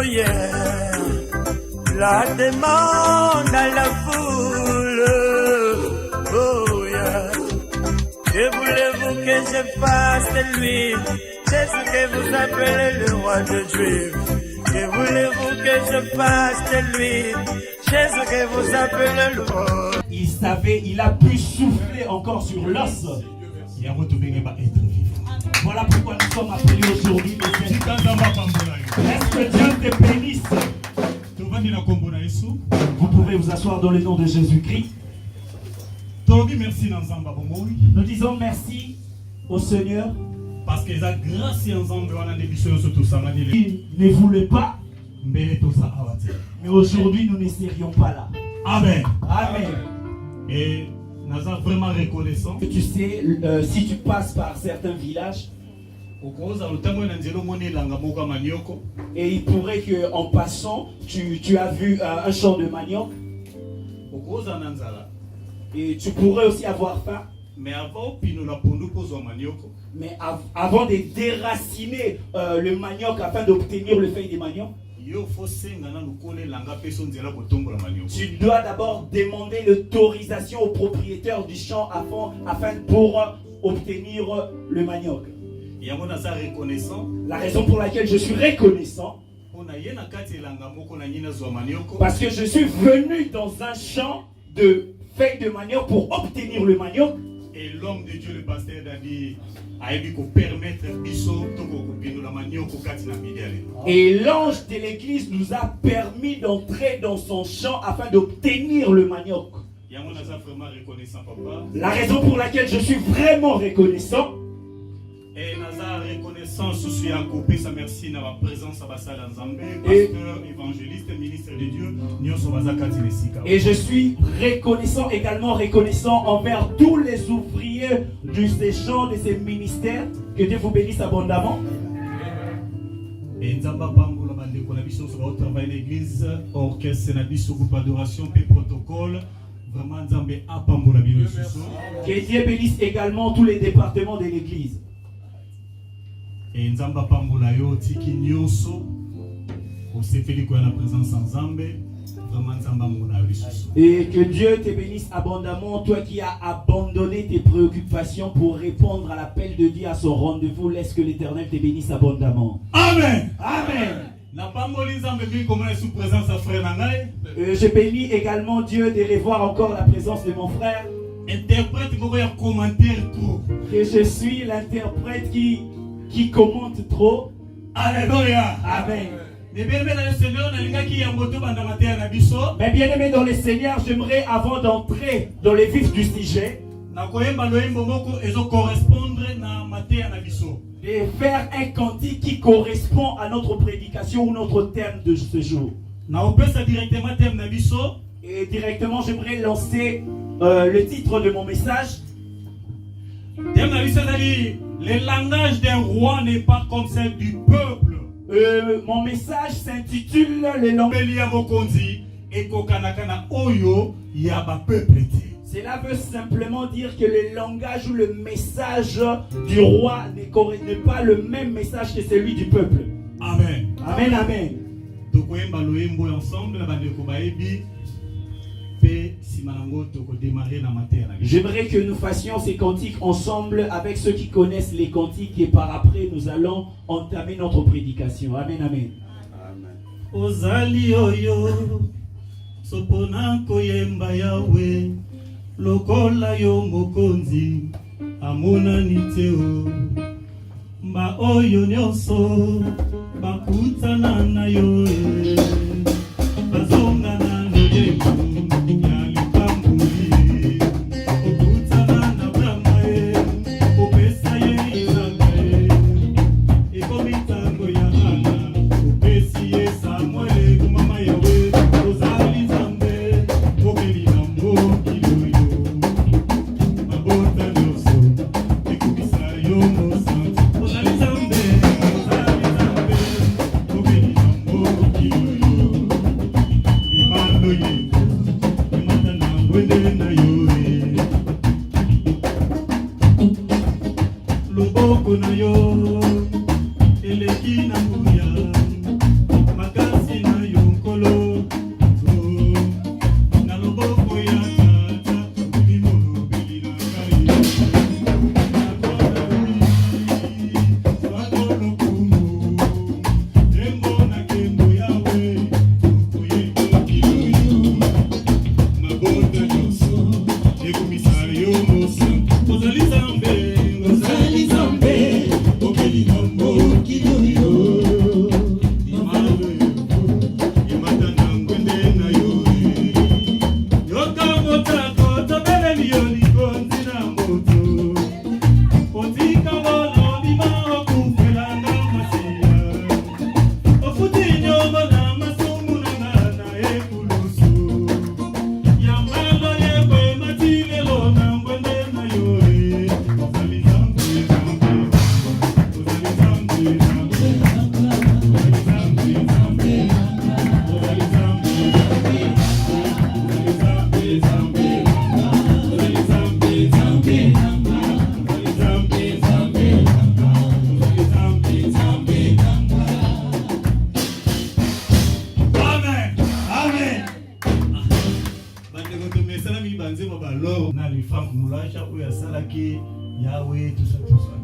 yeah. La demande à la foule. Oh yeah. Que voulez-vous que je fasse de lui? C'est ce que vous appelez le roi de Dieu. Que voulez-vous que je fasse de lui? C'est ce que vous appelez le roi. Il savait, il a pu souffler encore sur l'os. Il a retrouvé être vivant. Voilà pourquoi nous sommes appelés aujourd'hui. Est-ce que Dieu te bénisse? Vous pouvez vous asseoir dans le nom de Jésus-Christ. Nous disons merci au Seigneur. Parce que la grâce ensemble Il ne voulait pas. Mais aujourd'hui, nous ne serions pas là. Amen. Amen. Et nous sommes vraiment reconnaissants. Tu sais, si tu passes par certains villages, et il pourrait qu'en passant, tu as vu un champ de manioc, et tu pourrais aussi avoir faim. Mais avant de déraciner le manioc afin d'obtenir le feuille de manioc, tu dois d'abord demander l'autorisation au propriétaire du champ afin pour obtenir le manioc. La raison pour laquelle je suis reconnaissant, parce que je suis venu dans un champ de feuilles de manioc pour obtenir le manioc. Et l'homme de Dieu, le pasteur, a dit permettre et l'ange de l'église nous a permis d'entrer dans son champ afin d'obtenir le manioc. La raison pour laquelle je suis vraiment reconnaissant, et naza reconnaissance aussi à couper sa merci na la présence à Bassal Nzambe, pasteur, évangéliste, ministre de Dieu, nyonso bazakati lesika. Et je suis également reconnaissant envers tous les ouvriers de ces champs, de ces ministères. Que Dieu vous bénisse abondamment. Et Nzamba Pambola bande ko na biso so travail l'église, orchestre na biso groupe adoration pe protocole. Vraiment Nzambe apambola bino susu. Que Dieu bénisse également tous les départements de l'église. Et Nzamba Pambola yo tiki nyonso au sefeli ko na présence Nzambe. Et que Dieu te bénisse abondamment, toi qui as abandonné tes préoccupations pour répondre à l'appel de Dieu à son rendez-vous. Laisse que l'Éternel te bénisse abondamment. Amen. Amen. Je bénis également Dieu de revoir encore la présence de mon frère. Interprète commentaire trop. Que je suis l'interprète qui commente trop. Alléluia. Amen. Mais bien aimé dans le Seigneur, j'aimerais avant d'entrer dans les vifs du sujet, de faire un cantique qui correspond à notre prédication ou notre thème de ce jour. Et directement, j'aimerais lancer le titre de mon message. Le langage d'un roi n'est pas comme celle du peuple. Mon message s'intitule le langage. Cela veut simplement dire que le langage ou le message du roi n'est pas le même message que celui du peuple. Amen. Amen, amen. J'aimerais que nous fassions ces cantiques ensemble avec ceux qui connaissent les cantiques et par après nous allons entamer notre prédication. Amen, amen. Ozali oyo sopona koyemba yawe lokola yo mokonzi amona niteo mba oyo nyonso bakutana na yo bazonga na ndeku. Loboko na yo eleki na nguya makasi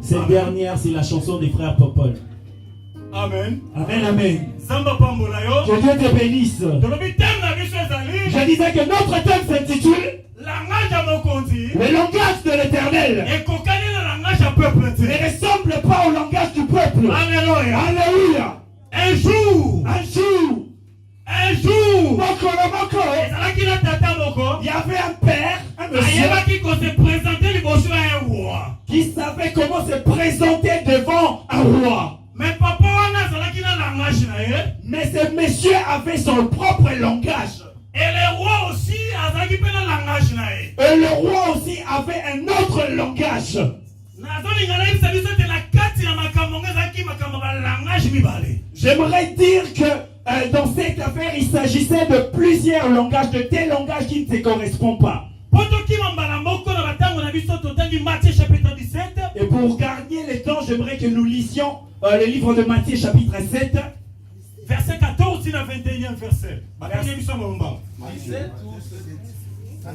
Cette dernière, c'est la chanson des frères Popol. Amen. Amen, amen. Que Dieu te bénisse. Je disais que notre thème s'intitule le langage de l'Éternel. Ne ressemble pas au langage du peuple. Alléluia. Alléluia. Un jour, il y avait un père, un monsieur, qui savait comment se présenter devant un roi. Mais ce monsieur avait son propre langage. et le roi aussi avait un autre langage. J'aimerais dire que dans cette affaire, il s'agissait de plusieurs langages, de des langages qui ne se correspondent pas. Et pour gagner le temps, j'aimerais que nous lisions le livre de Matthieu chapitre 7. Verset 14 à 21 verset.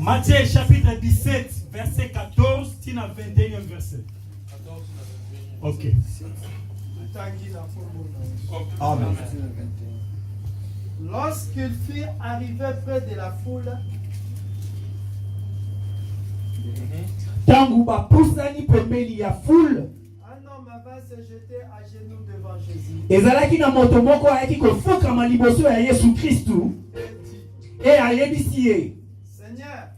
Matthieu chapitre 17, verset 14 à 21 verset. Ok. Amen. Lorsqu'il fut arrivé près de la foule, Tangu bapusani pembeni ya foule, un homme va se jeter à genoux devant Jésus ezalaki na moto moko ayaki kofukama liboso ya Yesu Kristu et dit, e ayebisi ye, Seigneur,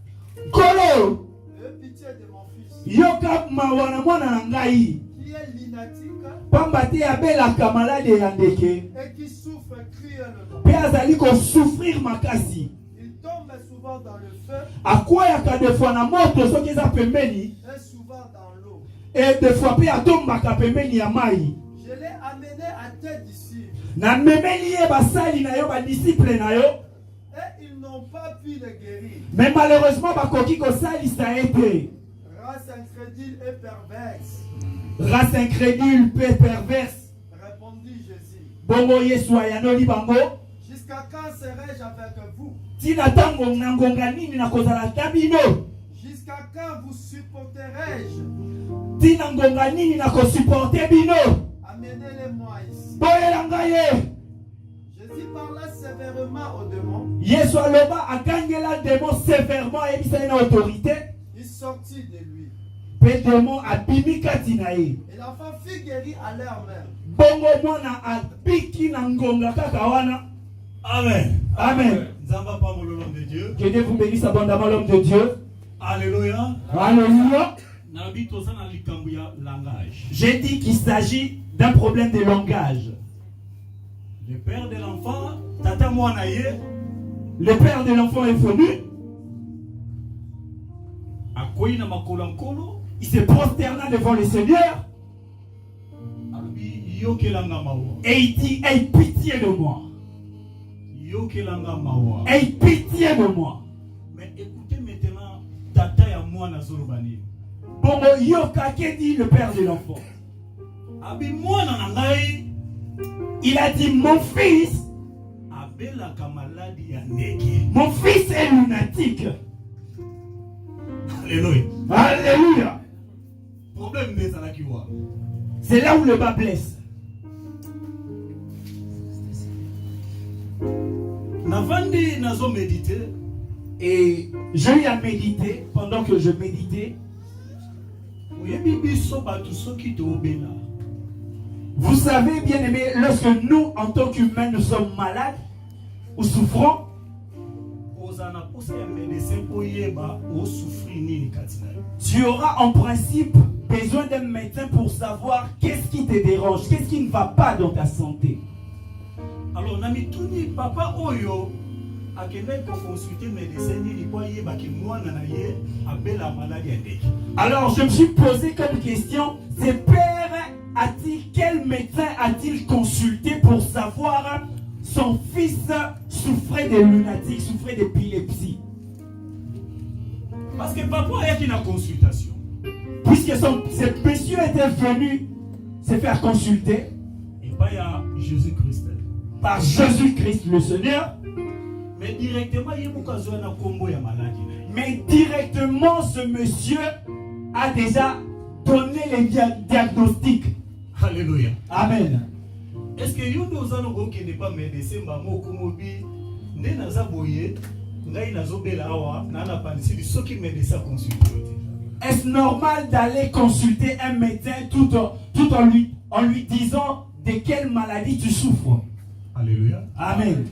Kolo, aie pitié de mon fils, yoka mawa na mwana na ngai, qui est lunatique pamba te abelaka malade ya ndeke et qui souffre cruellement. mpe azali kosouffrir makasi. Il tombe souvent dans le feu Akwayaka de fois na moto soki eza pembeni, et souvent dans l'eau. e de fois mpe atombaka pembeni ya mai. Je l'ai amené à tes disciples Na memeli ye basali na yo, badisiple na yo, et ils n'ont pas pu le guérir. mais malheureusement bakoki kosalisa ye te. Race incrédule et perverse, Race incrédule pe perverse, répondit Jésus. bongo Yesu ayanoli bango, Jusqu'à quand serai-je avec vous? tina tango na ngonga nini na kozala ta bino, Jusqu'à quand vous supporterai-je? tina ngonga nini na kosuporte bino, Amenez-les-moi ici. boyela ngai ye. Jésus parla sévèrement au démon. Yesu aloba akangela démon sévèrement, ayebisa ye na autorité, Il sortit de lui. pe démon abimi kati na ye. Et l'enfant fut guéri à l'heure même. Bongo mwana abiki na ngonga kaka wana. Amen. Amen. Nzamba pa mololo de Dieu. Que Dieu vous bénisse abondamment, l'homme de Dieu. Alléluia. Alléluia. Nabi toza na likambo ya langage. J'ai dit qu'il s'agit d'un problème de langage. Le père de l'enfant, tata mwana ye, Le père de l'enfant est venu. akoyi na makolo nkolo, Il se prosterna devant le Seigneur alobi yokelanga mawa. et il dit, aie pitié de moi. Yokelanga mawa. Aie pitié de moi. Mais écoutez maintenant tata ya mwana zolobani. Bongo yoka, que dit le père de l'enfant? Abi mwana na ngai Il a dit, mon fils abelaka maladi ya ndeke. est lunatique. Alléluia. Alléluia. Problème bezalaki wa. C'est là où le bas blesse. Navandi nazo méditer. Et j'ai eu à méditer pendant que je méditais. Oyebi biso batu soki toobela. Vous savez, bien aimé, lorsque nous, en tant qu'humains, nous sommes malades ou souffrants, Ozana posa ya médecin oyeba o souffrir nini katina. tu auras en principe besoin d'un médecin pour savoir qu'est-ce qui te dérange, qu'est-ce qui ne va pas dans ta santé. Alors namituni papa oyo akende ko consulter médecin nini kwa yeba ki mwana na ye abela maladie ya ndeke. Alors je me suis posé comme question, ce père quel médecin a-t-il consulté pour savoir son fils souffrait de lunatique, souffrait d'épilepsie? Parce que papa ayaki na consultation. Puisque ce monsieur était venu se faire consulter Et pas ya Jésus-Christ. par Jésus-Christ le Seigneur, Mais directement yebuka zo na kombo ya maladie na ye. Mais directement, ce monsieur a déjà donné les diagnostics. Alléluia. Amen. Est-ce que nous allons qui n'est pas médecin, moko mobi, ne naza boye, ngai nazobela awa, nana pandisi, ceux qui médecin consultent. Est-ce normal d'aller consulter un médecin tout en lui disant de quelle maladie tu souffres? Alléluia. Amen.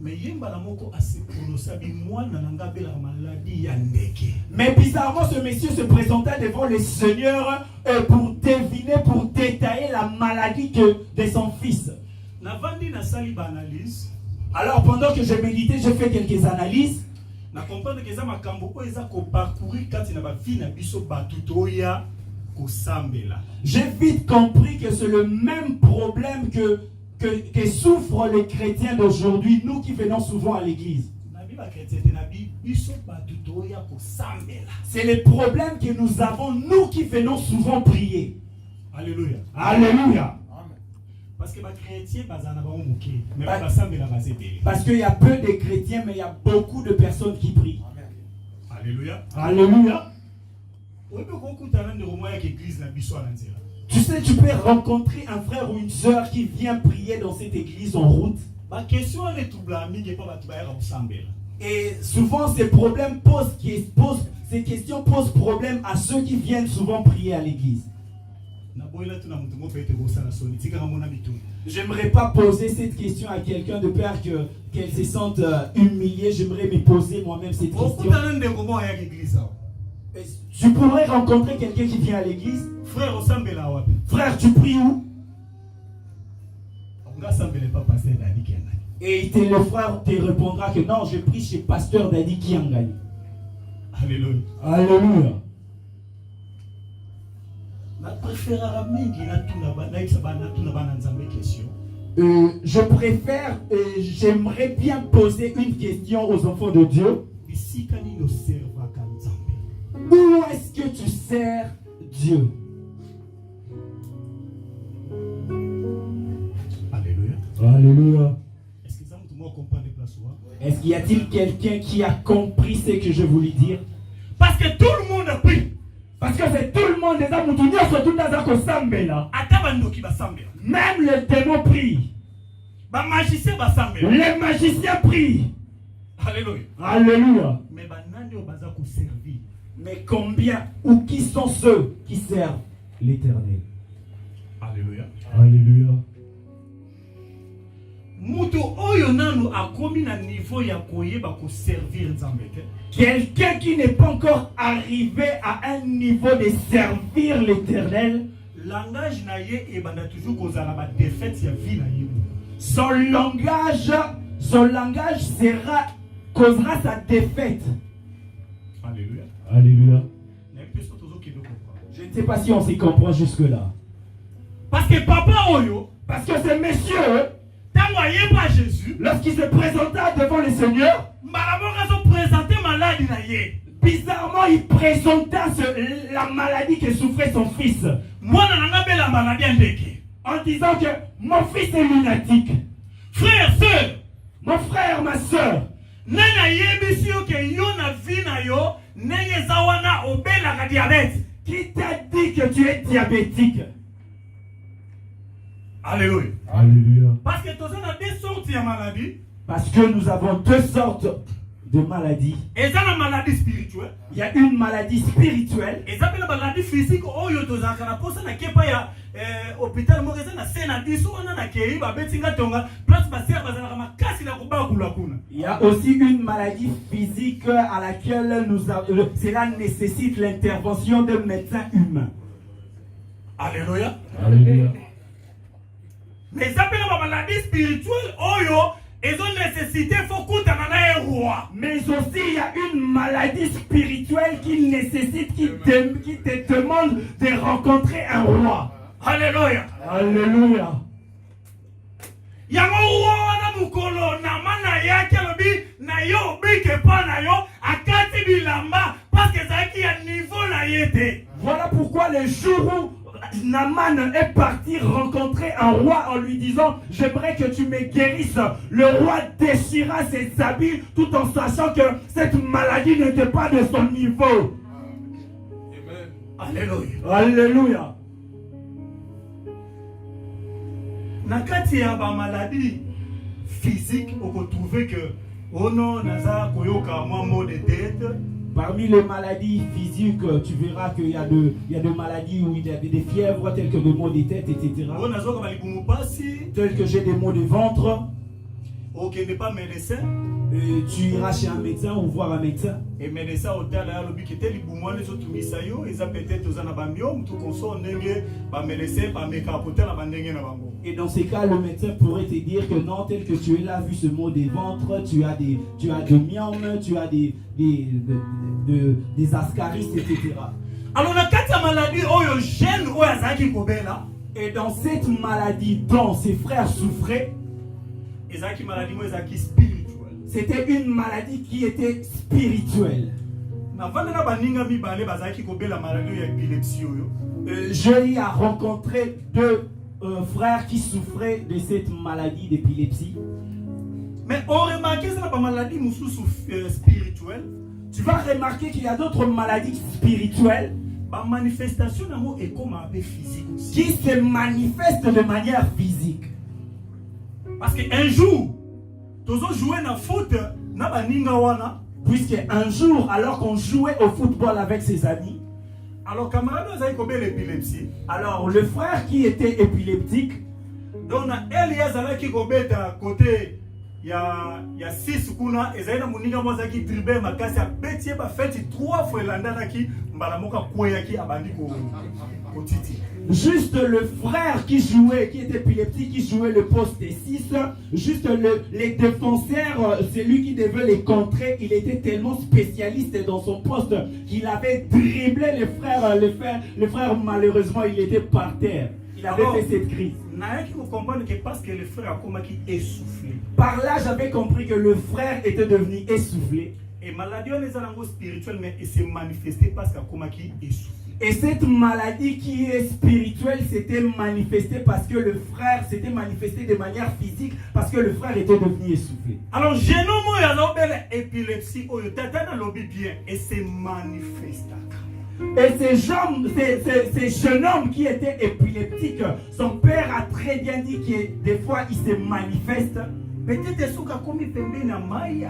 Mais Mais bizarrement, ce monsieur se présentait devant le Seigneur pour deviner, pour détailler la maladie de son fils. Alors pendant que je méditais, je fais quelques analyses. J'ai vite compris que c'est le même problème que souffrent les chrétiens d'aujourd'hui, nous qui venons souvent à l'église. C'est le problème que nous avons, nous qui venons souvent prier. Alléluia. Alléluia. Parce qu'il y a peu de chrétiens, mais il y a beaucoup de personnes qui prient. Alléluia. Alléluia. Tu sais, tu peux rencontrer un frère ou une soeur qui vient prier dans cette église en route. Et souvent, ces questions posent problème à ceux qui viennent souvent prier à l'église. J'aimerais pas poser cette question à quelqu'un de peur qu'elle se sente humiliée. J'aimerais me poser moi-même cette question. Tu pourrais rencontrer quelqu'un qui vient à l'église. Frère, tu pries où? Et le frère te répondra que non, je prie chez pasteur Dadi Kiangani. Alléluia. Alléluia. Je préfère, j'aimerais bien poser une question aux enfants de Dieu. Où est-ce que tu sers Dieu? Alléluia. Alléluia. Est-ce qu'il y a-t-il quelqu'un qui a compris ce que je voulais dire? Parce que tout le monde prie. Parce que c'est tout le monde des âmes, même les démons prient. Les magiciens prient. Alléluia. Alléluia. Mais mais combien ou qui sont ceux qui servent l'Éternel? Alléluia. Alléluia. Quelqu'un qui n'est pas encore arrivé à un niveau de servir l'Éternel, son langage causera sa défaite. Alléluia. Alléluia. Je ne sais pas si on s'y comprend jusque-là. Parce que papa Oyo, parce que ce monsieur, Jésus, lorsqu'il se présenta devant le Seigneur, bizarrement il présenta la maladie que souffrait son fils, en disant que mon fils est lunatique. Frère, sœur, mon frère, ma soeur, qui t'a dit que tu es diabétique? Alléluia. Alléluia. Parce que nous avons deux sortes de maladies. Il y a maladie spirituelle. Il y a une maladie spirituelle. Et ça, la maladie physique. Il y a aussi une maladie physique à laquelle cela nécessite l'intervention d'un médecin humain. Alléluia. Alléluia. Mais ça s'appelle la maladie spirituelle. Ils ont nécessité faut un roi. Mais aussi il y a une maladie spirituelle qui nécessite, qui te demande de rencontrer un roi. Alléluia. Alléluia. Il y a un roi na mukolo na mana yake lobi na yo bike pa na yo akati bilamba parce que ça qui a niveau na yete. Voilà pourquoi le jour où Naaman est parti rencontrer un roi en lui disant « J'aimerais que tu me guérisses. » Le roi déchira ses habits tout en sachant que cette maladie n'était pas de son niveau. Alléluia. Alléluia. Nakati ya ba maladie physique, on peut trouver que oh non, naza koyoka moi mot de tête. Parmi les maladies physiques, tu verras qu'il y a des maladies où il y a des fièvres telles que des maux de tête, etc. Oh nazo kama likumu pasi. Tels que j'ai des maux de ventre. Ok, n'est pas médecin. Tu iras chez un médecin ou voir un médecin. Et médecin au tel à l'obi qui était libumwa les autres misayo, ils a peut-être aux anabamium, tout qu'on soit nenge, pas médecin, pas mécapotel à bandenge na bango. Et dans ces cas, le médecin pourrait te dire que non, tel que tu es là, vu ce mot des ventres, tu as des myomes, tu as des ascaris, etc. Alors, la quatre maladies, oh, yo gène, oh, yazaki kobela. Et dans cette maladie dont ses frères souffraient, Ezaki maladie, moi, ezaki spirituelle. C'était une maladie qui était spirituelle. Jolie a rencontré deux frères qui souffraient de cette maladie d'épilepsie. Mais on remarque que c'est pas maladie spirituelle. Tu vas remarquer qu'il y a d'autres maladies spirituelles manifestation est comme un peu physique aussi. Qui se manifestent de manière physique. Parce qu'un jour, tous jouer dans foot, puisque un jour, alors qu'on jouait au football avec ses amis, alors camarade l'épilepsie. Alors le frère qui était épileptique, donc Elias qui à côté, il y a 6 kuna, et Zaina Muninga Mozaki dribble makasi a bêtier ba fait 3 fois l'andana qui mbalamoka koyaki abandi ko titi. Juste le frère qui jouait, qui était épileptique, qui jouait le poste 6, juste les défenseurs, c'est lui qui devait les contrer. Il était tellement spécialiste dans son poste qu'il avait dribblé les frères. Les frères, malheureusement, il était par terre. Il avait fait cette crise. Parce que le frère a commencé essoufflé. Par là, j'avais compris que le frère était devenu essoufflé. Et maladie, on est en spirituel, mais il s'est manifesté parce qu'il a commencé essoufflé. Et cette maladie qui est spirituelle s'était manifestée parce que le frère s'était manifesté de manière physique parce que le frère était devenu essoufflé. Alors, j'ai nommé l'épilepsie, bien, et c'est manifesté. Et ces jeunes hommes qui étaient épileptiques, son père a très bien dit que des fois il se manifeste. Peut-être que na mai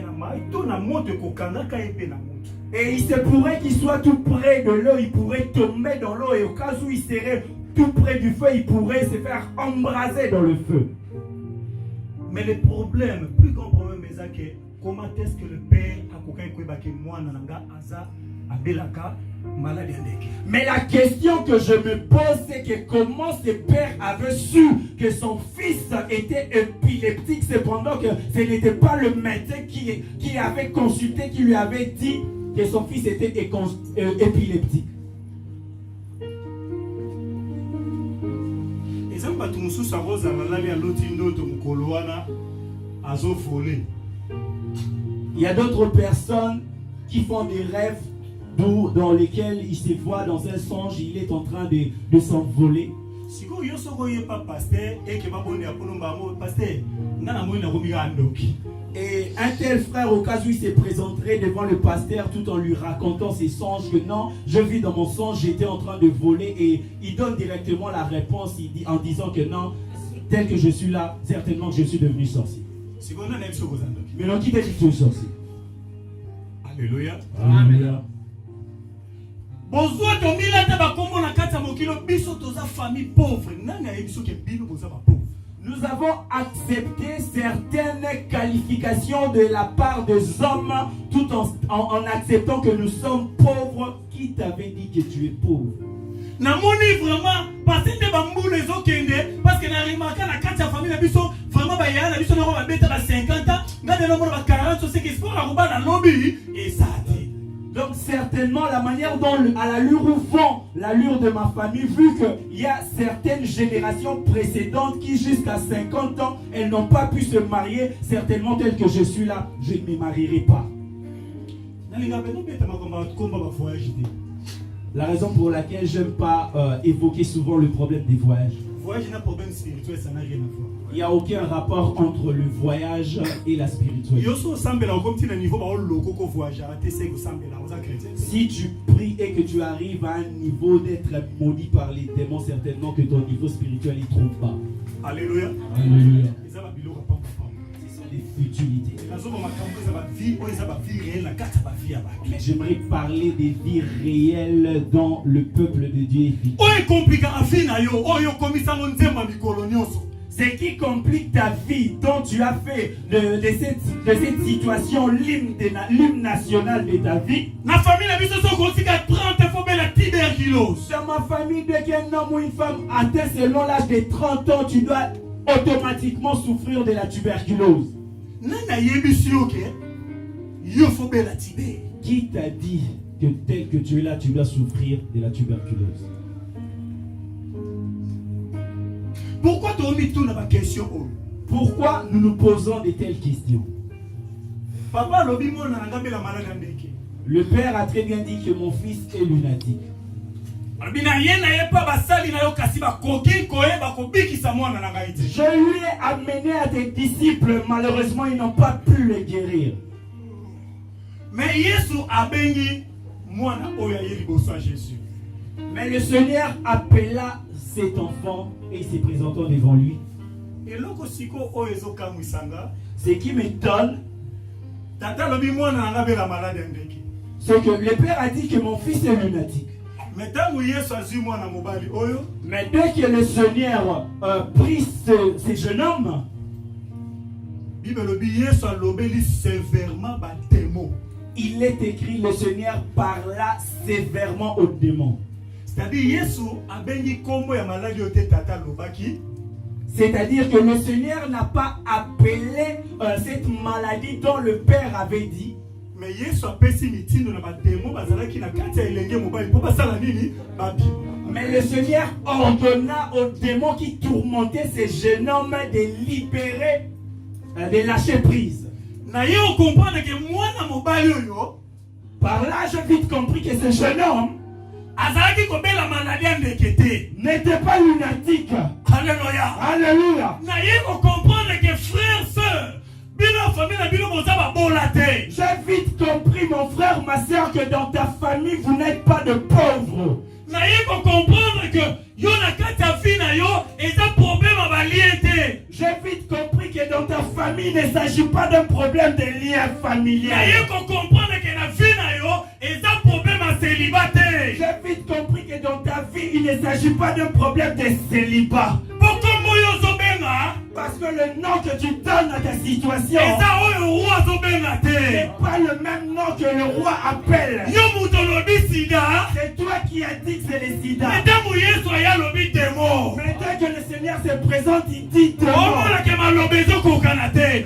na mai to na moto ko kanaka epe na moto. Et il se pourrait qu'il soit tout près de l'eau, il pourrait tomber dans l'eau et au cas où il serait tout près du feu, il pourrait se faire embraser dans le feu. Mais le problème, plus grand problème, c'est que comment est-ce que le père a kokai kwebake mwana nanga aza abelaka maladie ndeke. Mais la question que je me pose, c'est que comment ce père avait su que son fils était épileptique, cependant que ce n'était pas le médecin qui avait consulté, qui lui avait dit que son fils était épileptique. Il y a d'autres personnes qui font des rêves dans lesquels il se voit dans un songe, il est en train de s'envoler. Et un tel frère, au cas où il se présenterait devant le pasteur tout en lui racontant ses songes, que non, je vis dans mon songe, j'étais en train de voler, et il donne directement la réponse en disant que non, tel que je suis là, certainement que je suis devenu sorcier. Mais non, qui t'a dit que tu es sorcier? Alléluia. Alléluia. Nous avons accepté certaines qualifications de la part des hommes tout en acceptant que nous sommes pauvres. Qui t'avait dit que tu es pauvre? Namoni vraiment parce que les parce que na remarqué la carte de famille na biso vraiment ba yana biso na ba beta ba 50 ans ngade no ba 40 c'est que sport a roba na lobby et ça dit. Donc certainement la manière dont à l'allure où vont l'allure de ma famille, vu qu'il y a certaines générations précédentes qui jusqu'à 50 ans elles n'ont pas pu se marier, certainement tel que je suis là, je ne me marierai pas. La raison pour laquelle j'aime pas évoquer souvent le problème des voyages. Voyage n'a problème spirituel, ça n'a rien à voir. Il n'y a aucun rapport entre le voyage et la spiritualité. Si tu pries et que tu arrives à un niveau d'être maudit par les démons, certainement que ton niveau spirituel ne trouve pas. Alléluia. Alléluia. Ce sont des futilités. Mais j'aimerais parler des vies réelles dans le peuple de Dieu. Ce qui complique ta vie, dont tu as fait de cette situation l'hymne national de ta vie. Dans ma famille, dès qu'un homme ou une femme atteint selon l'âge de 30 ans, tu dois automatiquement souffrir de la tuberculose. Qui t'a dit que tel que tu es là, tu dois souffrir de la tuberculose? Pourquoi tu as mis tout dans ma question? Pourquoi nous nous posons de telles questions? Papa, le père a très bien dit que mon fils est lunatique. Je lui ai amené à des disciples, malheureusement ils n'ont pas pu le guérir. Mais le Seigneur appela cet enfant et il s'est présentant devant lui. Ce qui m'étonne, c'est que le père a dit que mon fils est lunatique. Mais dès que le Seigneur prit ce jeune homme, il est écrit, le Seigneur parla sévèrement aux démons. C'est-à-dire que le Seigneur n'a pas appelé cette maladie dont le Père avait dit. Mais le Seigneur ordonna aux démons qui tourmentaient ces jeunes hommes de libérer, de lâcher prise. Par là, j'ai vite compris que ce jeune homme n'était pas lunatique. Alléluia. Alléluia. J'ai vite compris, mon frère, ma soeur, que dans ta famille, vous n'êtes pas de pauvres. J'ai vite compris que dans ta famille, il ne s'agit pas d'un problème de lien familial. J'ai vite compris que dans ta vie, il ne s'agit pas d'un problème de célibat. Parce que le nom que tu donnes à ta situation n'est pas le même nom que le roi appelle. C'est toi qui as dit que c'est le sida. Mais dès que le Seigneur se présente, il dit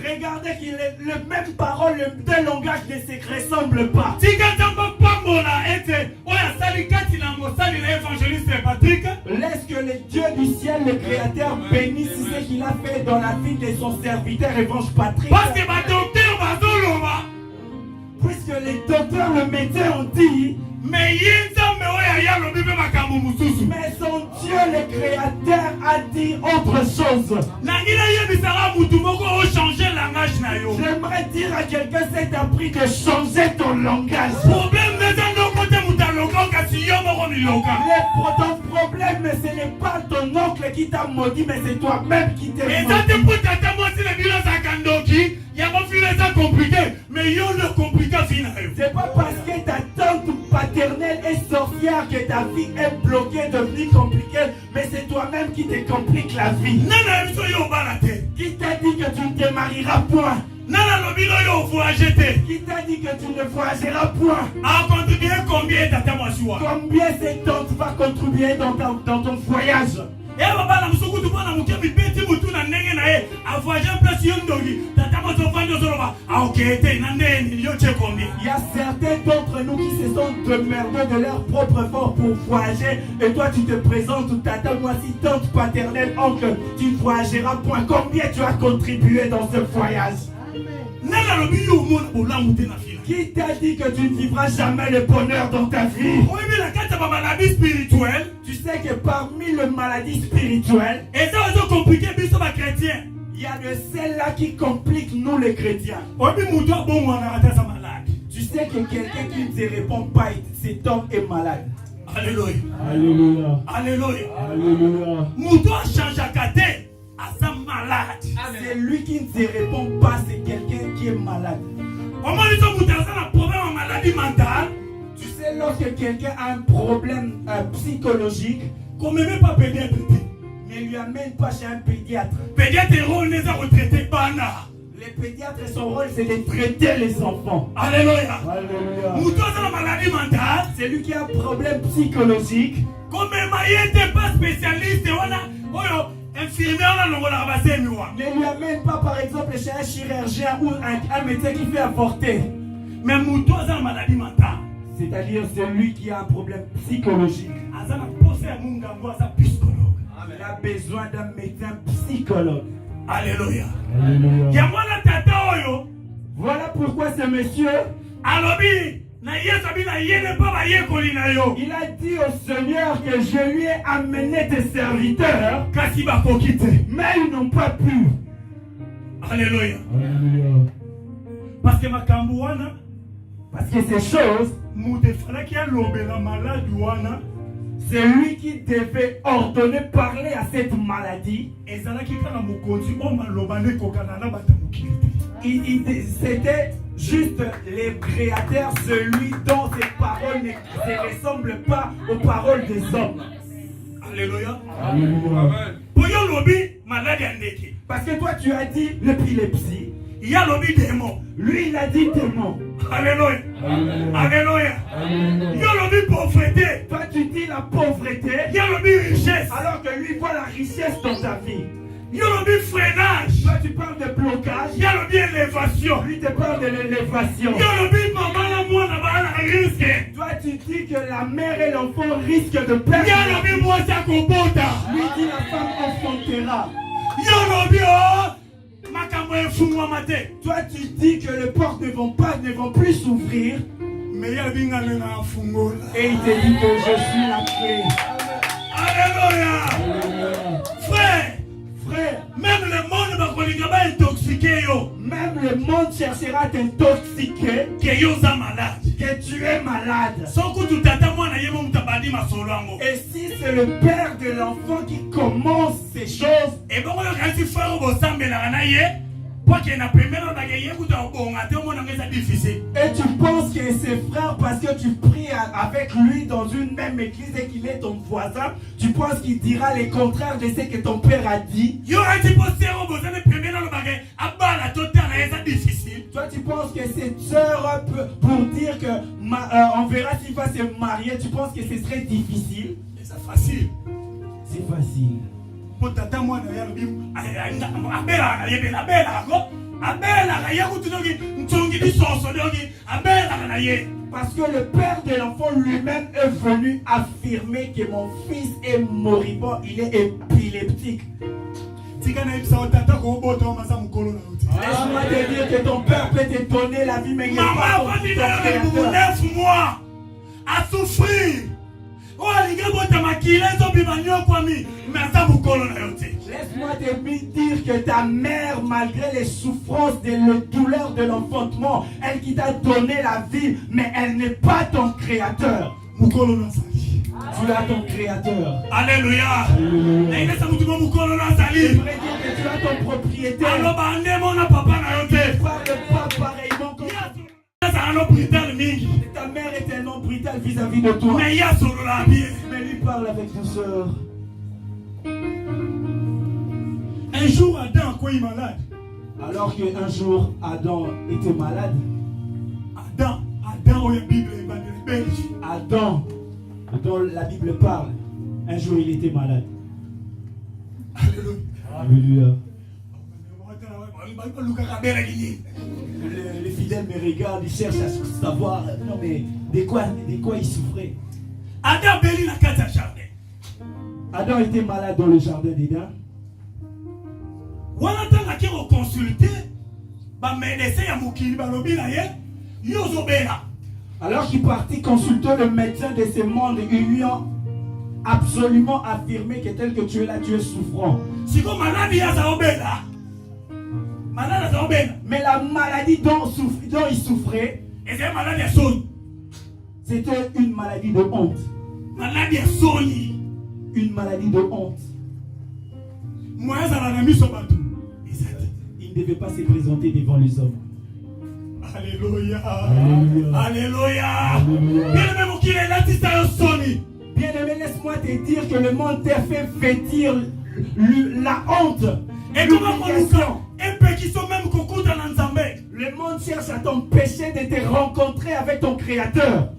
regardez qu'il est le même parole, le deux langages ne se ressemblent pas. Laisse que le Dieu du ciel, le Créateur, bénisse ce qu'il a fait dans la vie de son serviteur Évangile Patrick. Puisque les docteurs, le médecin ont dit, mais son Dieu, le Créateur, a dit autre chose. J'aimerais dire à quelqu'un, c'est appris de changer ton langage. Ton problème, ce n'est pas ton oncle qui t'a maudit, mais c'est toi-même qui t'es maudit. C'est pas parce que ta tante paternelle est sorcière que ta vie est bloquée, devenue compliquée, mais c'est toi-même qui te complique la vie. Qui t'a dit que tu ne te marieras point? Qui t'a dit que tu ne voyageras point? Combien cette tante va contribuer dans ton voyage? Il y a certains d'entre nous qui se sont démerdés de leur propre force pour voyager. Et toi tu te présentes, tata, voici tante paternelle, oncle, tu ne voyageras point. Combien tu as contribué dans ce voyage? Qui t'a dit que tu ne vivras jamais le bonheur dans ta vie? sais que parmi les maladies spirituelles, Et ça, ils ont compliqué, ils sont chrétiens. il y a de celles-là qui compliquent nous les chrétiens. Obi Moutoua, bon, on a raté sa malade. Tu sais que quelqu'un qui ne te répond pas, cet homme est malade. Alléluia. Alléluia. Alléluia. Alléluia. Moutoua change à côté à sa malade. C'est lui qui ne te répond pas, c'est quelqu'un qui est malade. Comment ils ont Moutoua, ça un problème en maladie mentale? Tu sais, lorsque quelqu'un a un problème psychologique, Qu'on ne met pas pédiatre. ne lui amène pas chez un pédiatre. Pédiatre, rôle, les a retraités, bana. Les pédiatres, son rôle, c'est de traiter les enfants. Alléluia. Alléluia. Moutoua, c'est la maladie mentale. C'est lui qui a un problème psychologique. Comme Maïe n'était pas spécialiste, on a infirmier, on a le basé. Ne lui amène pas, par exemple, chez un chirurgien ou un médecin qui fait avorter. Mais Moutoua, c'est la maladie mentale. C'est-à-dire celui qui a un problème psychologique. Il Il a besoin d'un médecin psychologue. Alléluia. Alléluia. Yamwana tata oyo. Voilà pourquoi ce monsieur, Alobi na yesu abi na yene pa ba yekoli na yo. il a dit au Seigneur que je lui ai amené tes serviteurs, Kasi ba kokite. mais ils n'ont pas pu. Alléluia. Alléluia. Parce que makambo wana Parce que ces choses, mutu efalaki alobela maladi wana c'est lui qui devait ordonner parler à cette maladie. ezalaki kaka mokonzi o maloba nde ekokana na bato ya mokili te. C'était juste les créateurs, celui dont ses paroles ne ressemblent pas aux paroles des hommes. Alléluia. Alléluia. Po yo lobi maladi ya ndeke. Parce que toi tu as dit l'épilepsie, Ya lobi démon. lui il a dit démon. Alléluia. Alléluia. Yo lobi pauvreté. Toi tu dis la pauvreté, Ya lobi richesse. alors que lui voit la richesse dans ta vie. Yo lobi freinage. Toi tu parles de blocage, Ya lobi élévation. lui te parle de l'élévation. Yo lobi maman na mwana ba na risque. Toi tu dis que la mère et l'enfant risquent de perdre. Ya lobi mwasi akobota. Lui dit la femme enfantera. Yo lobi oh makambo efungwama te. Toi tu dis que les portes ne vont plus s'ouvrir. Mais ya lobi nga nde na fungola. Et il te dit que je suis la clé. Alléluia. Frère, Frère, même le monde va kolinga ba intoxiqué yo. même le monde cherchera à t'intoxiquer, Que yo za malade. que tu es malade. Soko tutata mwana yemo mutabadi masolo yango. Et si c'est le père de l'enfant qui commence ces choses, Et bon yo kasi frère bosambela na ye. Pour que na première na ye kuta obonga te mona ngeza difficile. et tu penses que c'est frère parce que tu pries avec lui dans une même église et qu'il est ton voisin, tu penses qu'il dira le contraire de ce que ton père a dit. Yo ati posero bosane première na bagay abala total na ngeza difficile. Toi tu penses que cette sœur pour dire que on verra s'il va se marier, tu penses que ce serait difficile? C'est facile. C'est facile. Po tata mwana ya lobi abela na ye abela ko abela na ye kutunoki ntongi bisoso doki abela na ye. Parce que le père de l'enfant lui-même est venu affirmer que mon fils est moribond, il est épileptique. Tika na ibisa tata ko bota masa mukolo na uti. Laisse-moi te dire que ton père peut te donner la vie, mais il n'est Maman pas va ton dire créateur. 9 mois à souffrir. Oh aliga bota makila zo bimanyo kwami masa mukolo na yote. Laisse-moi te dire que ta mère, malgré les souffrances, les douleurs de l'enfantement, elle qui t'a donné la vie, mais elle n'est pas ton créateur. Mukolo na sali. Tu as ton créateur. Alléluia. Na ina sa mutumo mukolo na Je sali. voudrais dire que tu as ton propriétaire. Alo bande mona papa na yote. Parle pas pareillement comme Ça ano brutal mingi. ta mère est tellement brutale vis-à-vis de toi. Mais ya solo la bien. Mais lui parle avec douceur. Un jour Adam quoi il malade. Alors qu'un jour, Adam était malade. Adam au Bible et belge. Adam, dont la Bible parle, un jour il était malade. Alléluia. Alléluia. Les Les fidèles me regardent, ils cherchent à savoir, non mais de quoi il souffrait. Adam beli na kati ya jardin. Adam était malade dans le jardin d'Éden. Wana tanga ki reconsulter ba médecin ya mokili ba lobi na ye yozo bela. Alors qu'il partit consulter le médecin de ce monde, ils lui ont absolument affirmer que tel que tu es là, tu es souffrant. Siko maladi ya zaobela. Maladi zaobela. Mais la maladie dont il souffrait, Et c'est maladi ya soni. c'était une maladie de honte. Maladi ya soni. Une maladie de honte. Moya za na miso batu. Il ne devait pas se présenter devant les hommes. Alléluia. Alléluia. Alléluia. Alléluia. Bien-aimé mon kile la tista yo soni. Bien-aimé, laisse-moi te dire que le monde t'a fait vêtir la honte. Et comment on nous l'humiliation. et peu qui sont même kokuta na nzambe. Le monde cherche à t'empêcher de te rencontrer avec ton Créateur.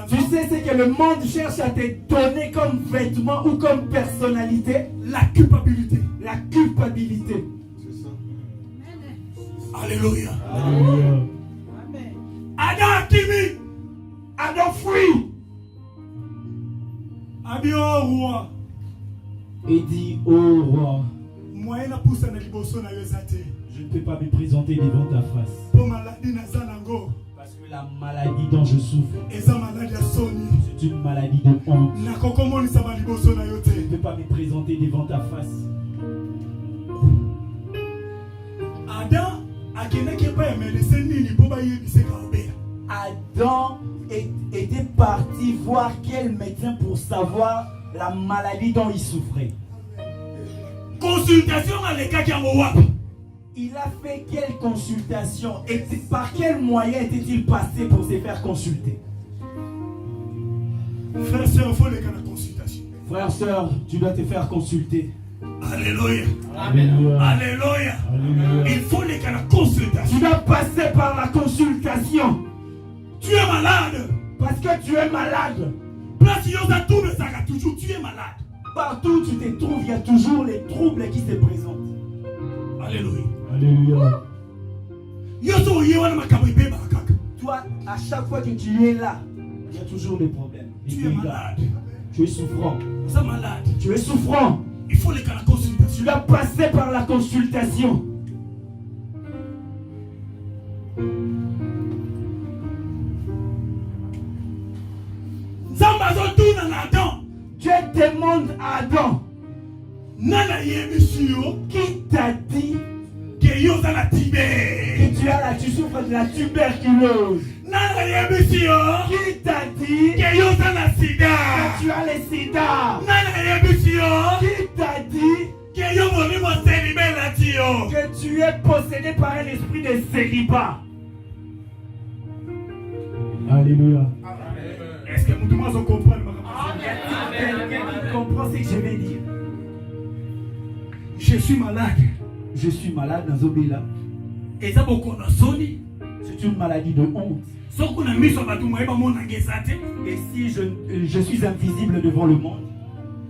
Tu sais ce que le monde cherche à te donner comme vêtement ou comme personnalité? La culpabilité. La culpabilité. C'est ça. Alléluia. Alléluia. Adam Kimi. Adam fuit Abi au roi. et dit au roi, Moyen na poussa na liboso na yezate. je ne peux pas me présenter devant ta face. Po maladie na zanango. Parce que la maladie dont je souffre, Eza maladie ya soni. c'est une maladie de honte. Na kokomonisa ba liboso na Je yote. ne peux pas me présenter devant ta face. Adam akendaki epai ya médecin nini po bayebise kaobela. Adam était parti voir quel médecin pour savoir la maladie dont il souffrait. Consultation alekaki yango wapi. Il a fait quelle consultation et par quel moyen était-il passé pour se faire consulter? Frère, sœur, il faut les cas de consultation. Frère, sœur, tu dois te faire consulter. Alléluia. Alléluia. Alléluia. Alléluia. Il faut les cas de consultation. Tu dois passer par la consultation Tu es malade. parce que tu es malade. Place yosa tout le saga toujours tu es malade. Partout où tu te trouves, il y a toujours les troubles qui se présentent. Alléluia. Alléluia. Yoso yewana makabo ibeba kaka. Toi, à chaque fois que tu es là, il y a toujours des problèmes. des Tu es dégâts. malade. Tu es souffrant. Tu es malade. Tu es souffrant. Il faut les cas de Tu consultation. dois passer par la consultation. Nzamba zo tuna na Adam. Dieu demande à Adam, Nana yebisio qui t'a dit que yoza na que tibé. tu souffres de la tuberculose? Nana yebisio Qui t'a dit que yoza na que sida. tu as le sida? Nana yebisio Qui t'a dit que yo molimo célibé na tio. que tu es possédé par un esprit de célibat? Alléluia. Est-ce que mutu mazo comprendre ma Quelqu'un qui comprend ce que je vais dire. Je suis malade. Je suis malade dans Zobela. Et ça beaucoup na soni. C'est une maladie de honte. Soko na miso batu moyeba mona ngezate. Et si je suis invisible devant le monde,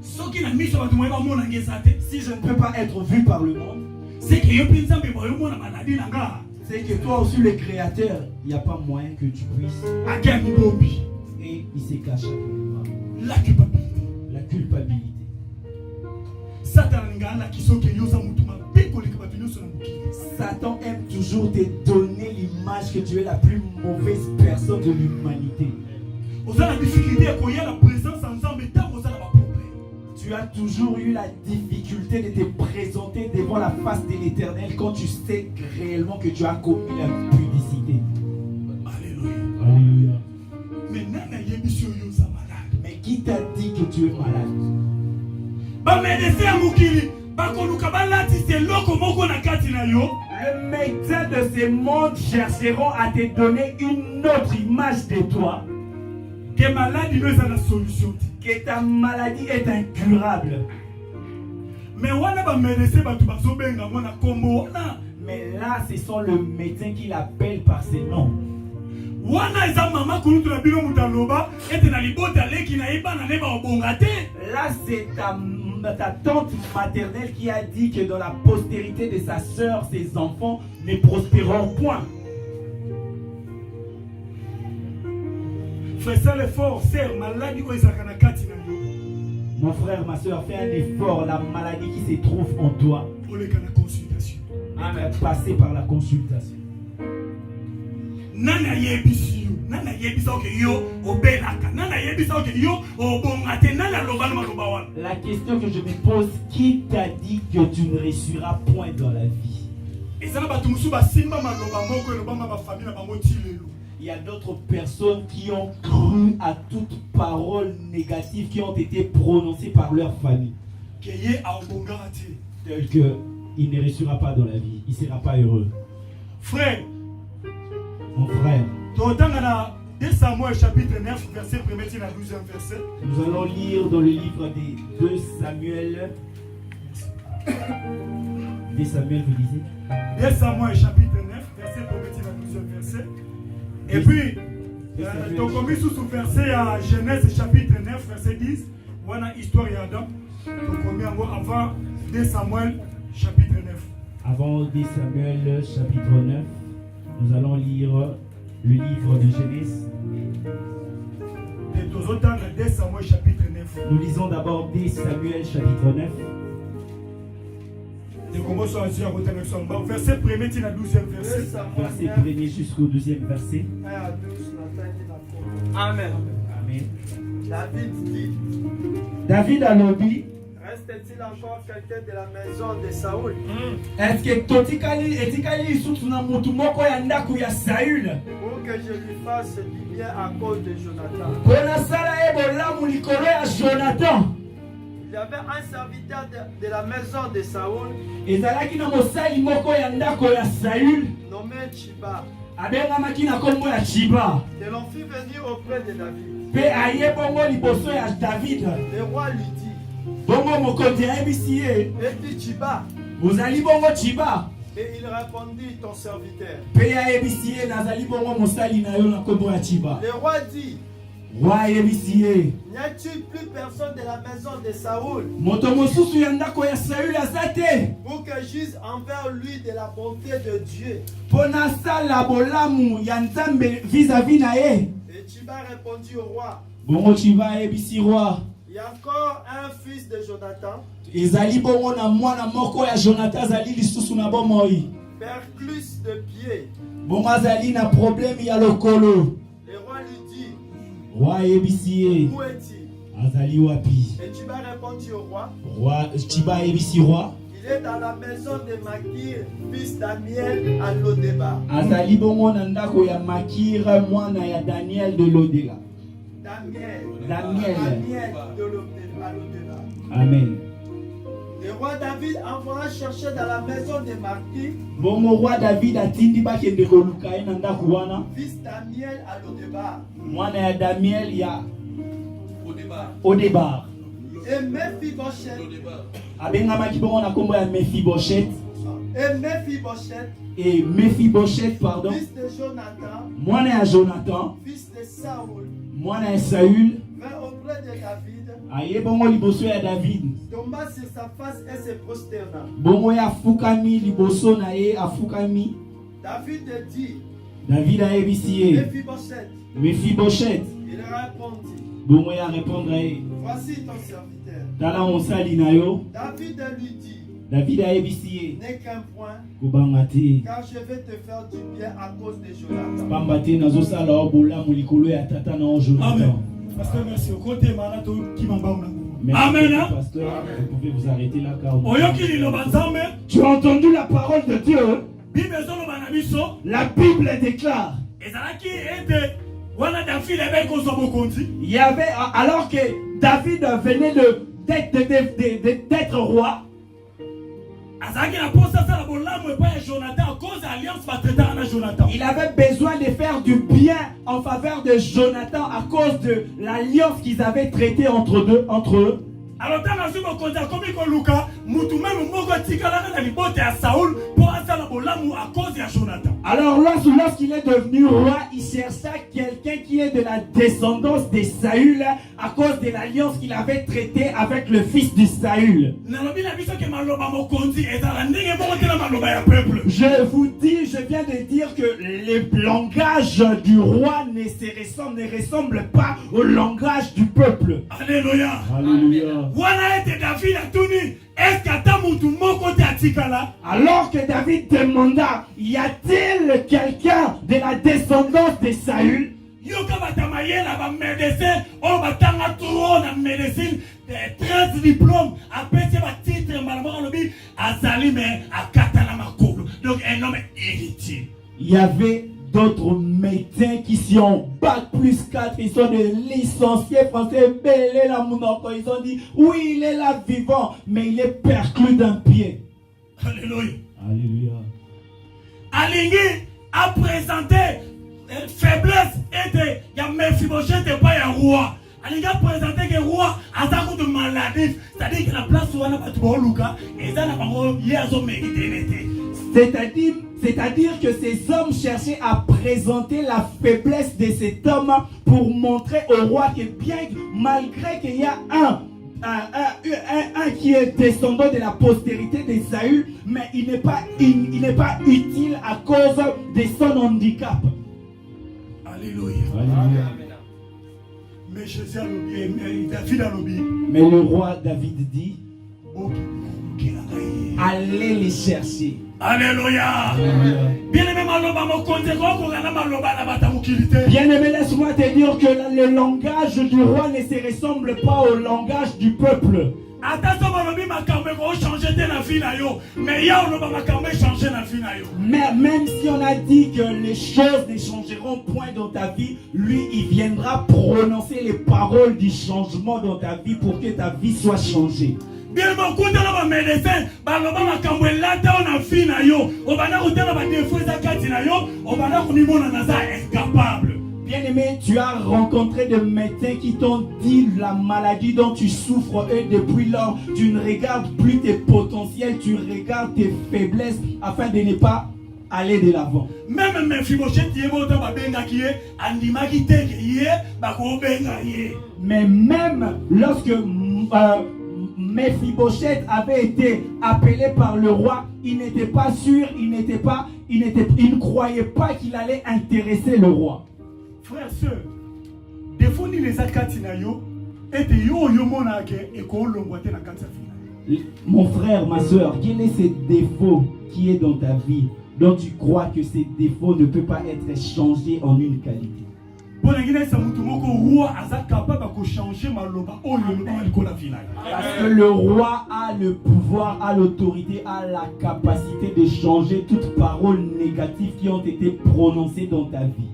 Soki na miso batu moyeba mona ngezate. si je ne peux pas être vu par le monde, C'est que yo pinza mbe boyo mona maladie na nga. c'est que toi aussi le Créateur, il n'y a pas moyen que tu puisses. Akia ni bombi. Et il se cache à quelque part. La culpabilité. La culpabilité. Satan nga la kisoke yoza mutu mabe koleka batu nyoso na mokili. Satan aime toujours te donner l'image que tu es la plus mauvaise personne de l'humanité. Oza na difficulté ya koya la présence en Nzambe tango oza na ba problème. Tu as toujours eu la difficulté de te présenter devant la face de l'Éternel quand tu sais réellement que tu as commis la pudicité. Alléluia. Alléluia. Mais nana yebisi yo yoza malade. Mais qui t'a dit que tu es malade? Ba médecin ya mokili bakoluka balatisa eloko moko na kati na yo. Le médecin de ce monde chercheront à te donner une autre image de toi, Que maladie no eza na solution te. que ta maladie est incurable. Mais wana ba médecin batu bazobenga ngo na kombo wana. Mais là, ce sont le médecin qui l'appelle par ses noms. Wana eza mama kulutu na bino mutu aloba ete na libota leki na yeba na neba obonga te. Là, c'est ta tante maternelle qui a dit que dans la postérité de sa sœur, ses enfants ne prospéreront point. Fais ça l'effort, sœur, maladie oyo ezalaka na kati na yo. Mon frère, ma soeur, fais un effort. La maladie qui se trouve en toi, Oleka na consultation. passer par la consultation. Nana yebisi yo, nana La question que je me pose, qui t'a dit que tu ne réussiras point dans la vie? Il y a d'autres personnes qui ont cru à toute parole négative qui ont été prononcées par leur famille. Tel qu'il ne réussira pas dans la vie, il ne sera pas heureux. Frère, mon frère, 2 Samuel chapitre 9, verset 1er à 12e verset. Nous allons lire dans le livre des 2 Samuel. 2 Samuel, vous lisez 2 Samuel chapitre 9, verset 1er à 12e verset. Et puis, donc on met sous ce verset à Genèse chapitre 9, verset 10. Voilà l'histoire d'Adam. Donc on met avant 2 Samuel chapitre 9. Avant 2 Samuel chapitre 9, nous allons lire le livre de Genèse. Nous lisons d'abord 2 Samuel chapitre 9. Verset 1er à 12e verset. Verset 1er jusqu'au 12e verset. Amen. Amen. David dit, David a dit, reste-t-il encore quelqu'un de la maison de Saoul est-ce que totikali etikali sutuna mutu moko ya ndaku ya Saül pour que je lui fasse du bien à cause de Jonathan? Pona sala ebolamu likolo ya Jonathan. Il y avait un serviteur de la maison de Saoul ezalaki na mosali moko ya ndako ya Saül nommé Chiba. abengamaki na kombo ya Chiba. Et l'on fit venir auprès de David. Pe aye bongo liboso ya David. Le roi lui dit, bongo mokonzi ayebisi ye, et dit Chiba. bozali bongo Chiba? Et il répondit, ton serviteur. Pe ayebisi ye, nazali bongo mosali na yo na kombo ya Chiba. Le roi dit, roi ayebisi ye, n'y a-t-il plus personne de la maison de Saoul moto mosusu ya ndako ya Saül aza te pour que j'use envers lui de la bonté de Dieu? pona sala bolamu ya Nzambe vis-à-vis na ye? Et Chiba répondit au roi, bongo Chiba ayebisi roi, il y a encore un fils de Jonathan, ezali bongo na mwana moko ya Jonathan azali lisusu na bomoi, perclus de pied. bongo azali na problème ya lokolo. Le roi lui dit, Roi ayebisi ye, où est-il? azali wapi? Et Chiba répondit au roi, Roi Chiba ayebisi roi, il est dans la maison de Makir, fils d'Amiel à Lodeba. azali bongo na ndako ya Makir mwana ya Daniel de Lodeba. Daniel de Lodeba. Amen. Le roi David envoya chercher dans la maison de Makir, bongo roi David atindi bakende koluka ye na ndako wana fils d'Amiel à Lodeba. mwana ya Daniel ya Odebar. Et Mephibosheth, abengamaki bongo na kombo ya Mephibosheth. Et Mephibosheth, pardon, fils de Jonathan, mwana ya Jonathan, fils de Saoul, mwana ya Saül, vint auprès de David, aye bongo liboso ya David. tomba sur sa face et se prosterna. Bongo ya afukami liboso na ye afukami. David dit, David ayebisi ye, Mephibosheth. Mephibosheth. Il répondit, Bongo ya répondre ye, voici ton serviteur. tala mosali na yo. David lui dit, David ayebisi ye, n'est qu'un point, kobanga te, car je vais te faire du bien à cause de Jonathan. pamba te nazosala o bolamu likolo ya tata na o Jonathan. Amen. Pasteur, merci. Au côté, Manato, qui m'en bat. Merci, Amen. pasteur, vous pouvez vous arrêter là car Tu as entendu la parole de Dieu? Bible La Bible déclare, il y avait, alors que David venait d'être roi, il avait besoin de faire du bien en faveur de Jonathan à cause de l'alliance qu'ils avaient traitée entre eux. Alors, lorsqu'il est devenu roi, il chercha quelqu'un qui est de la descendance de Saül à cause de l'alliance qu'il avait traitée avec le fils de Saül. Je vous dis, je viens de dire que le langage du roi ne ressemble pas au langage du peuple. Alléluia. Alléluia. Alors que David demanda, y a-t-il quelqu'un de la descendance de Saül? yoka batamayela ba médecin o batanga trop na médecine 13 diplômes apeti ba titre malama lobi azali mais akata na makolo. Donc un homme inutile. Il y avait d'autres médecins qui sont bac plus 4, ils sont des licenciés français, belé la monoko, ils ont dit oui il est là vivant mais il est perclus d'un pied. Alléluia. Alléluia. Alingi a présenté faiblesse était il y a Mephibosheth et pas un roi. Alingi a présenté que roi a ça de maladie, c'est-à-dire que la place où on a pas tout Luka et ça n'a pas hier ont mérité. C'est-à-dire que ces hommes cherchaient à présenter la faiblesse de cet homme pour montrer au roi que bien malgré qu'il y a un qui est descendant de la postérité d'Ésaü, mais il n'est pas utile à cause de son handicap. Alléluia. Alléluia. Mais Jésus a l'oublié, David a l'oublié. Mais le roi David dit, allez les chercher. Alléluia. Bien-aimé, laisse-moi te dire que le langage du roi ne se ressemble pas au langage du peuple. Mais même si on a dit que les choses ne changeront point dans ta vie, lui il viendra prononcer les paroles du changement dans ta vie pour que ta vie soit changée. Bien médecin, bien-aimé, tu as rencontré des médecins qui t'ont dit la maladie dont tu souffres et depuis lors, tu ne regardes plus tes potentiels, tu regardes tes faiblesses afin de ne pas aller de l'avant. Même mais même lorsque Mephibosheth avait été appelé par le roi, il n'était pas sûr, il ne croyait pas qu'il allait intéresser le roi. Frère, sœur, des fois ni les akatinayo et de yo monake et ko longwate na katsafina. Mon frère, ma sœur, quel est ce défaut qui est dans ta vie dont tu crois que ces défauts ne peuvent pas être changés en une qualité? Parce que le roi a le pouvoir, a l'autorité, a la capacité de changer toutes paroles négatives qui ont été prononcées dans ta vie.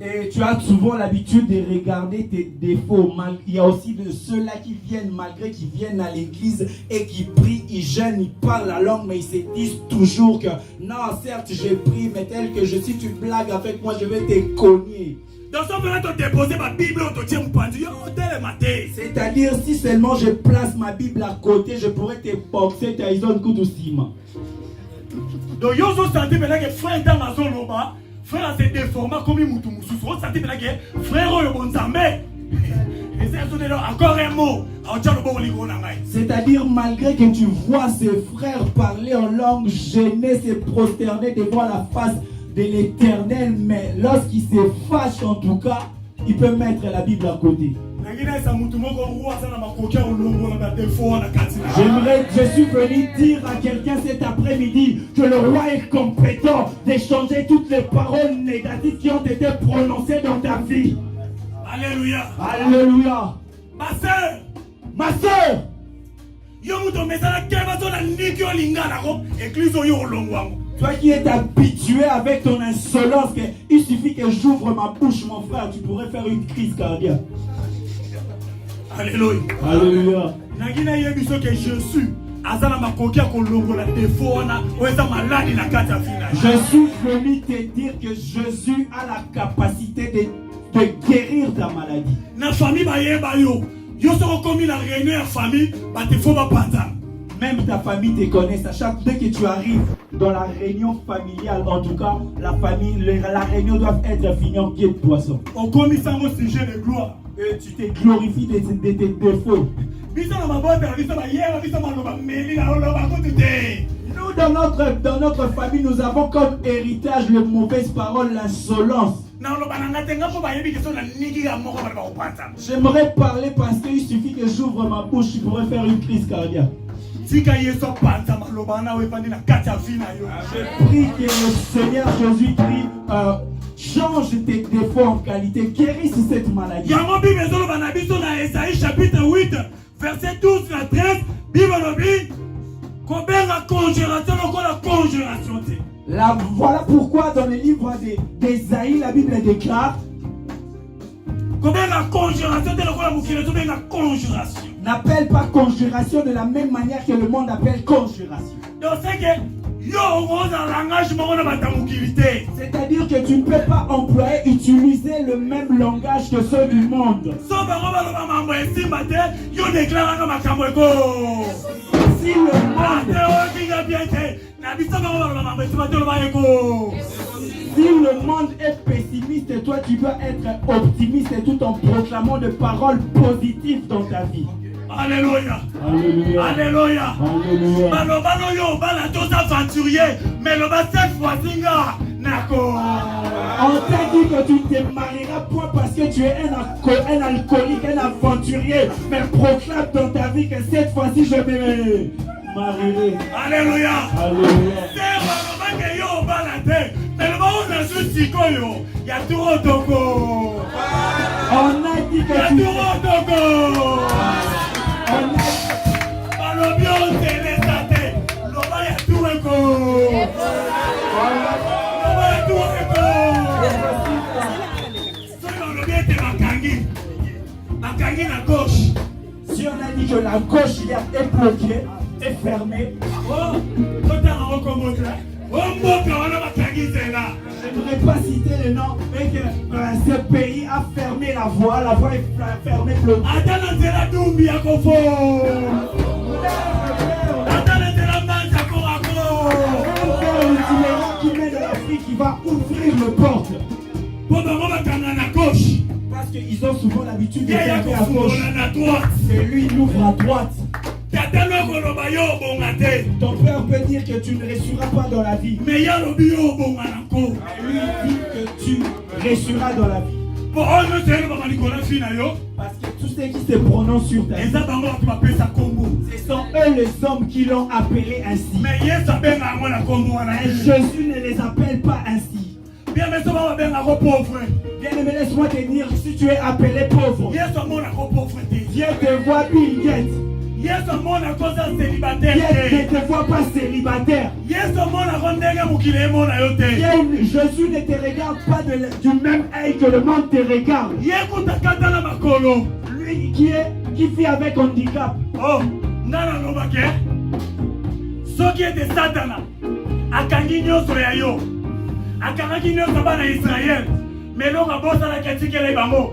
Et tu as souvent l'habitude de regarder tes défauts. Il y a aussi de ceux-là qui viennent, malgré qu'ils viennent à l'église et qui prient, ils jeûnent, ils parlent la langue, mais ils se disent toujours que non, certes, j'ai prié, mais tel que je suis, tu blagues avec moi, je vais te cogner. C'est-à-dire, si seulement je place ma Bible à côté, je pourrais te boxer, tu as un coup de ciment. Donc, yo so senti maintenant que frère dans la zone là-bas. Frère, c'est déformé comme un mouton. Frère, encore un mot. C'est-à-dire, malgré que tu vois ses frères parler en langue, gêner, se prosterner devant la face de l'Éternel, mais lorsqu'il se fâche, en tout cas, il peut mettre la Bible à côté. Je suis venu dire à quelqu'un cet après-midi que le roi est compétent d'échanger toutes les paroles négatives qui ont été prononcées dans ta vie. Alléluia. Alléluia. Ma soeur. Toi qui es habitué avec ton insolence, il suffit que j'ouvre ma bouche, mon frère, tu pourrais faire une crise cardiaque. Alléluia. Alléluia. Je suis venu te dire que Jésus a la capacité de guérir ta maladie. Même ta famille te connaît. Dès que tu arrives dans la réunion familiale, en tout cas, la réunion doit être finie en pied de poisson. On commence au sujet de gloire. Et tu te glorifies de tes défauts. Nous, dans notre famille, nous avons comme héritage les mauvaises paroles, l'insolence. J'aimerais parler parce qu'il suffit que j'ouvre ma bouche, je pourrais faire une crise cardiaque. Je prie que le Seigneur Jésus-Christ change tes défauts en qualité, guérisse cette maladie. Chapitre 8, verset 12 à 13, Bible. Voilà pourquoi dans le livre d'Ésaïe, la Bible déclare n'appelle pas conjuration de la même manière que le monde appelle conjuration. C'est-à-dire que tu ne peux pas utiliser le même langage que ceux du monde. Si le monde est pessimiste, toi tu dois être optimiste tout en proclamant des paroles positives dans ta vie. Alléluia. Alléluia. Alléluia. Alléluia. Mais le bas cette fois-ci, on t'a dit que tu ne te marieras point parce que tu es un alcoolique, un aventurier. Mais proclame dans ta vie que cette fois-ci je me marierai. Alléluia. Alléluia. On a dit que tu si on a dit que la gauche est bloquée, est fermée, je ne voudrais pas citer le nom, mais que ce pays a fermé la voie est fermée, bloquée. Qui met de l'Afrique, qui va ouvrir le porte. Parce qu'ils ont souvent l'habitude de faire à gauche. Et lui, il ouvre à droite. Ton père peut dire que tu ne réussiras pas dans la vie. Mais lui dit que tu réussiras dans la vie. Parce que tous ceux qui se prononcent sur ta vie, ce sont eux les hommes qui l'ont appelé ainsi. Mais Jésus ne les appelle pas ainsi. Bien-aimé, laisse-moi te dire, si tu es appelé pauvre, Dieu te voit Bill Gates. Dieu ne te voit pas célibataire. Jésus ne te regarde pas du même œil que le monde te regarde. Lui qui vit avec handicap. Oh, ce qui est de Satan, Israël, mais l'on a bossé la critique et les bambous.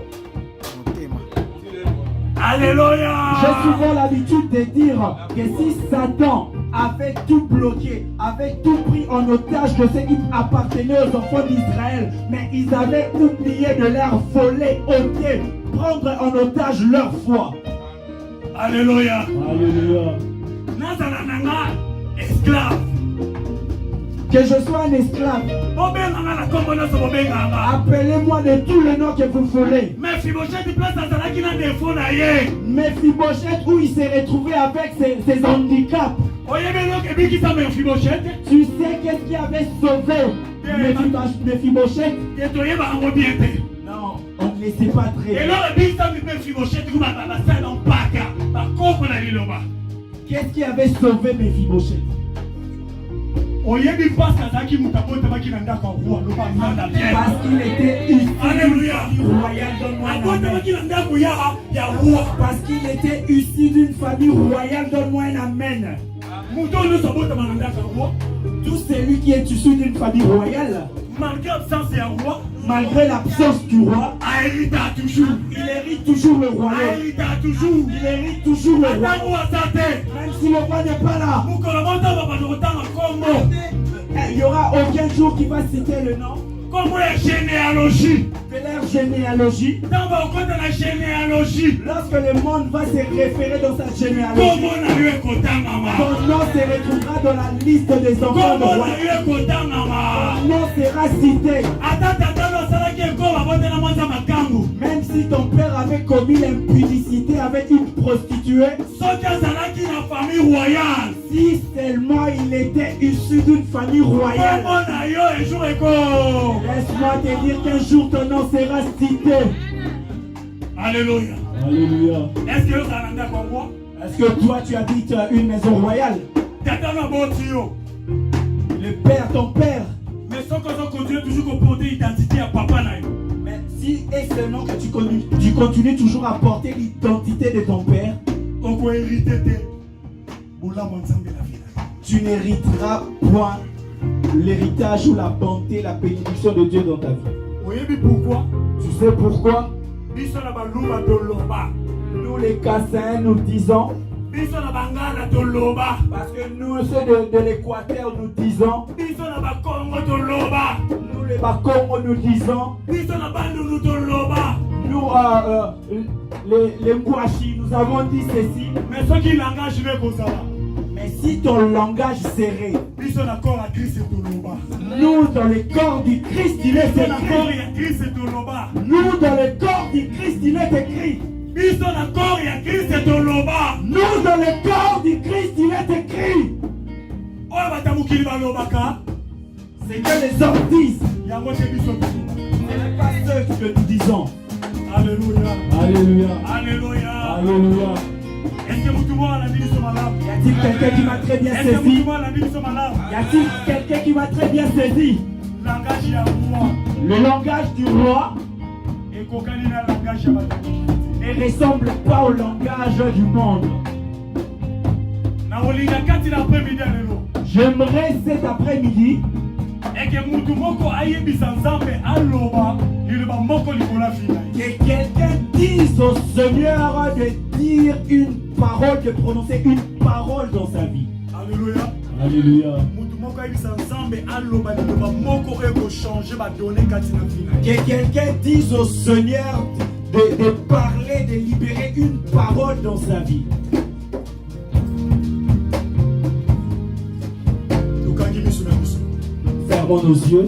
Alléluia. J'ai souvent l'habitude de dire que si Satan avait tout bloqué, avait tout pris en otage de ce qui appartenait aux enfants d'Israël, mais ils avaient oublié de leur voler, ôter, prendre en otage leur foi. Alléluia. Alléluia. Esclave. Que je sois un esclave. Appelez-moi de tous les noms que vous voulez. Mephibosheth, où il s'est retrouvé avec ses handicaps. Tu sais qu'est-ce qui avait sauvé Mephibosheth? Non, on ne le sait pas très bien. Qu'est-ce qui avait sauvé Mephibosheth? Parce qu'il était issu Parce qu'il était issu d'une famille royale, donne-moi un amen. Tout celui qui est issu d'une famille royale, malgré l'absence du roi, il hérite toujours le royaume. Il hérite toujours le royaume. Même si le roi n'est pas là, il n'y aura aucun jour qui va citer le nom de leur généalogie. Lorsque le monde va se référer dans sa généalogie, ton nom se retrouvera dans la liste des enfants de roi. Ton nom sera cité. Même si ton père avait commis l'impudicité avec une prostituée, si seulement il était issu d'une famille royale, laisse-moi te dire qu'un jour ton nom sera cité. Alléluia. Alléluia. Est-ce que Est-ce que toi tu habites une maison royale? Le père, ton père. mais sans qu'on continue toujours à porter l'identité à papa là. Mais si et seulement que tu continues toujours à porter l'identité de ton père, On peut hériter tu n'hériteras point l'héritage ou la bonté, la bénédiction de Dieu dans ta vie. Oui, mais pourquoi? Tu sais pourquoi? Biso na baluba toloba. Nous les Cassins, nous disons, Biso na bangala toloba. parce que nous ceux de l'Équateur, nous disons, Biso na bakongo toloba. nous les Bakongo, nous disons, Biso na bandulu toloba. nous les Ngwashi, nous avons dit ceci. Mais ce qui langage ne kozala. Mais si ton langage serré, Biso na corps à Christ toloba. nous dans le corps du Christ, il est Biso na corps écrit. ya Christ toloba. Nous dans le corps du Christ, il est écrit. Biso na corps ya Christ toloba. Nous dans le corps du Christ, il est écrit. Oya batamukili balobaka. C'est que les hommes disent. Yango te biso toloba. Ce n'est pas ce que nous disons. Alléluia. Alléluia. Alléluia. Alléluia. Est-ce que vous la vie sont malades? Y a-t-il quelqu'un qui m'a très bien Est-ce que saisi? vous la vie sont malades? Y a-t-il quelqu'un qui m'a très bien saisi? Langage ya roi. Le langage du roi Et kokani na langage ya bato. ne ressemble pas au langage du monde. Na olinga kati na après-midi lelo. J'aimerais cet après-midi Et que mutu moko ayebisa nzambe aloba liloba moko likola fina. que quelqu'un dise au Seigneur de dire une parole, de prononcer une parole dans sa vie. Alléluia. Alléluia. Mutu moko ayebisa nzambe aloba liloba moko eko changer ba donner kati na fina. Que quelqu'un dise au Seigneur de parler, de libérer une parole dans sa vie. Tokangi biso na biso. Fermons nos yeux.